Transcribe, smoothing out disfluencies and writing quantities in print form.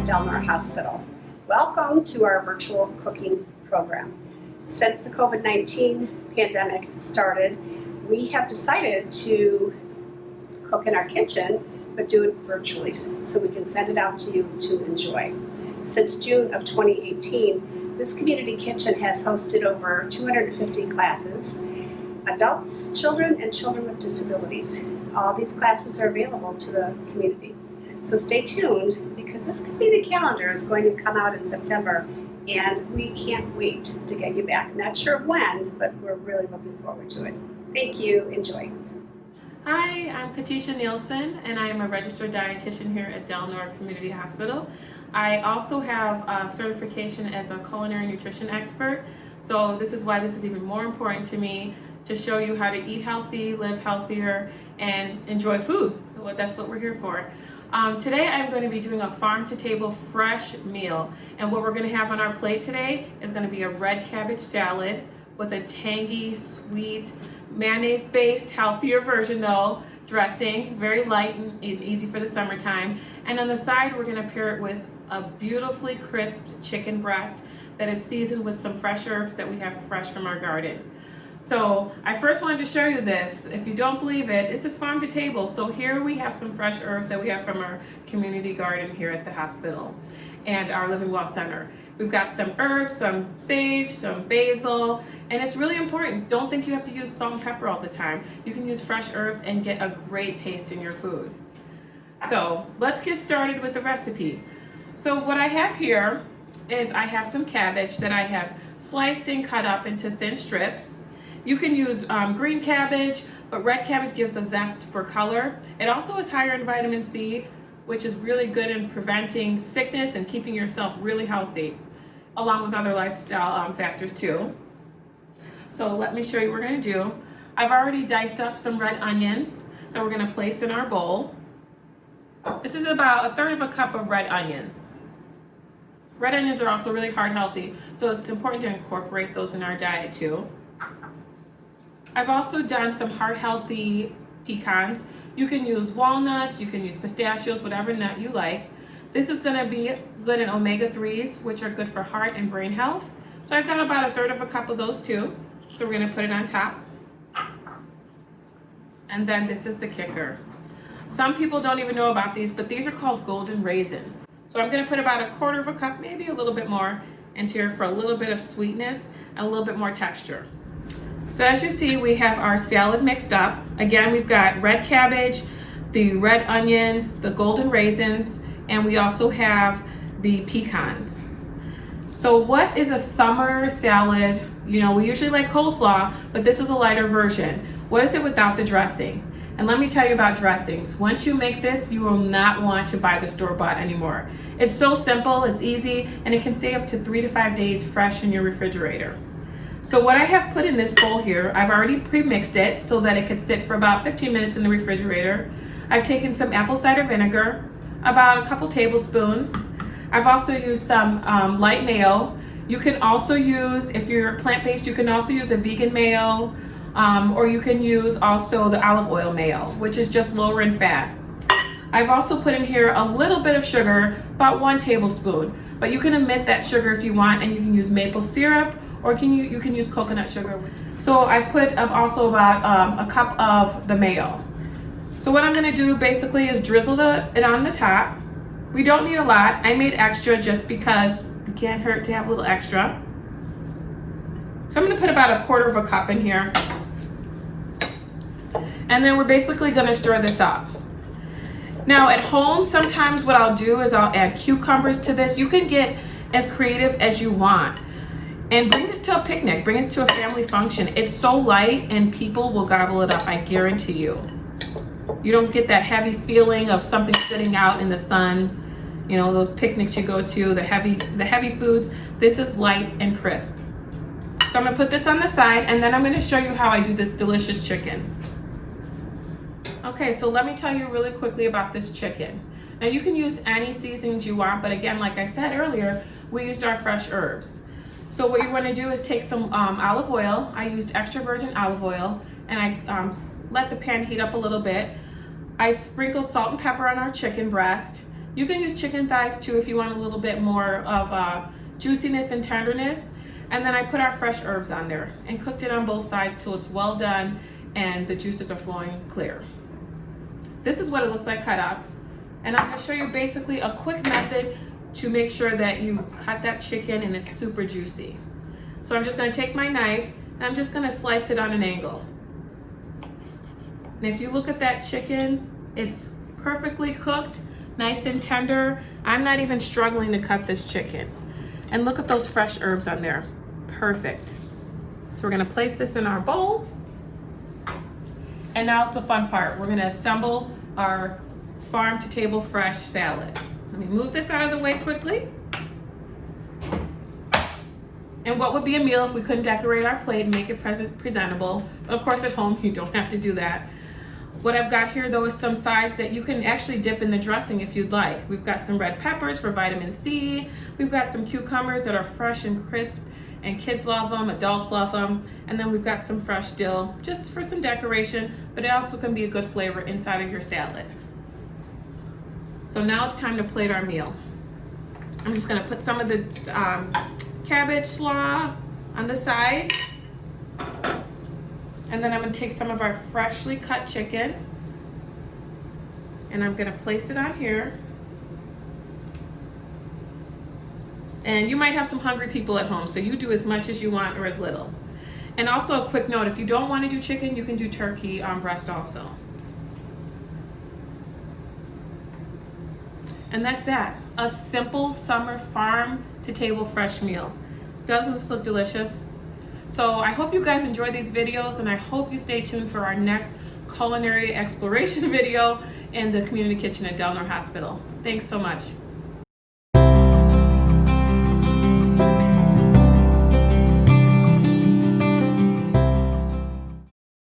at Delnor Hospital. Welcome to our virtual cooking program. Since the COVID-19 pandemic started, we have decided to cook in our kitchen, but do it virtually so we can send it out to you to enjoy. Since June of 2018, this community kitchen has hosted over 250 classes, adults, children, and children with disabilities. All these classes are available to the community. So stay tuned because this community calendar is going to come out in September and we can't wait to get you back. Not sure when, but we're really looking forward to it. Thank you. Enjoy. Hi, I'm Katisha Nielsen, and I am a registered dietitian here at Delnor Community Hospital. I also have a certification as a culinary nutrition expert, so this is why this is even more important to me, to show you how to eat healthy, live healthier, and enjoy food. Well, that's what we're here for. Today I'm going to be doing a farm-to-table fresh meal, and what we're going to have on our plate today is going to be a red cabbage salad with a tangy, sweet, mayonnaise-based, healthier version though, dressing, very light and easy for the summertime. And on the side, we're gonna pair it with a beautifully crisped chicken breast that is seasoned with some fresh herbs that we have fresh from our garden. So I first wanted to show you this. If you don't believe it, this is farm to table. So here we have some fresh herbs that we have from our community garden here at the hospital and our Living Well Center. We've got some herbs, some sage, some basil, and it's really important. Don't think you have to use salt and pepper all the time. You can use fresh herbs and get a great taste in your food. So let's get started with the recipe. So what I have here is I have some cabbage that I have sliced and cut up into thin strips. You can use green cabbage, but red cabbage gives a zest for color. It also is higher in vitamin C, which is really good in preventing sickness and keeping yourself really healthy, along with other lifestyle factors too. So let me show you what we're gonna do. I've already diced up some red onions that we're gonna place in our bowl. This is about 1/3 cup of red onions. Red onions are also really heart healthy, so it's important to incorporate those in our diet too. I've also done some heart healthy pecans. You can use walnuts, you can use pistachios, whatever nut you like. This is gonna be good in omega-3s, which are good for heart and brain health. So I've got about 1/3 cup of those too. So we're gonna put it on top. And then this is the kicker. Some people don't even know about these, but these are called golden raisins. So I'm gonna put about 1/4 cup, maybe a little bit more, into here for a little bit of sweetness and a little bit more texture. So as you see, we have our salad mixed up. Again, we've got red cabbage, the red onions, the golden raisins, and we also have the pecans. So what is a summer salad? You know, we usually like coleslaw, but this is a lighter version. What is it without the dressing? And let me tell you about dressings. Once you make this, you will not want to buy the store-bought anymore. It's so simple, it's easy, and it can stay up to 3 to 5 days fresh in your refrigerator. So what I have put in this bowl here, I've already pre-mixed it so that it could sit for about 15 minutes in the refrigerator. I've taken some apple cider vinegar, about a couple tablespoons. I've also used some light mayo. You can also use, if you're plant-based, you can also use a vegan mayo, or you can use also the olive oil mayo, which is just lower in fat. I've also put in here a little bit of sugar, about 1 tablespoon, but you can omit that sugar if you want, and you can use maple syrup, or you can use coconut sugar. So I put up also about 1 cup of the mayo. So what I'm gonna do basically is drizzle it on the top. We don't need a lot. I made extra just because it can't hurt to have a little extra. So I'm gonna put about 1/4 cup in here. And then we're basically gonna stir this up. Now at home, sometimes what I'll do is I'll add cucumbers to this. You can get as creative as you want. And bring this to a picnic, bring this to a family function. It's so light and people will gobble it up, I guarantee you. You don't get that heavy feeling of something sitting out in the sun. You know, those picnics you go to, the heavy foods. This is light and crisp. So I'm gonna put this on the side and then I'm gonna show you how I do this delicious chicken. Okay, so let me tell you really quickly about this chicken. Now you can use any seasonings you want, but again, like I said earlier, we used our fresh herbs. So what you want to do is take some olive oil. I used extra virgin olive oil, and I let the pan heat up a little bit. I sprinkle salt and pepper on our chicken breast. You can use chicken thighs too if you want a little bit more of juiciness and tenderness. And then I put our fresh herbs on there and cooked it on both sides till it's well done and the juices are flowing clear. This is what it looks like cut up. And I'm gonna show you basically a quick method to make sure that you cut that chicken and it's super juicy. So I'm just gonna take my knife and I'm just gonna slice it on an angle. And if you look at that chicken, it's perfectly cooked, nice and tender. I'm not even struggling to cut this chicken. And look at those fresh herbs on there. Perfect. So we're gonna place this in our bowl. And now it's the fun part. We're gonna assemble our farm to table fresh salad. Let me move this out of the way quickly. And what would be a meal if we couldn't decorate our plate and make it presentable? But of course at home you don't have to do that. What I've got here though is some sides that you can actually dip in the dressing if you'd like. We've got some red peppers for vitamin C. We've got some cucumbers that are fresh and crisp and kids love them, adults love them. And then we've got some fresh dill just for some decoration, but it also can be a good flavor inside of your salad. So now it's time to plate our meal. I'm just gonna put some of the cabbage slaw on the side. And then I'm gonna take some of our freshly cut chicken and I'm gonna place it on here. And you might have some hungry people at home, so you do as much as you want or as little. And also a quick note, if you don't wanna do chicken, you can do turkey breast also. And that's that, a simple summer farm to table fresh meal. Doesn't this look delicious? So I hope you guys enjoy these videos and I hope you stay tuned for our next culinary exploration video in the community kitchen at Delnor Hospital. Thanks so much.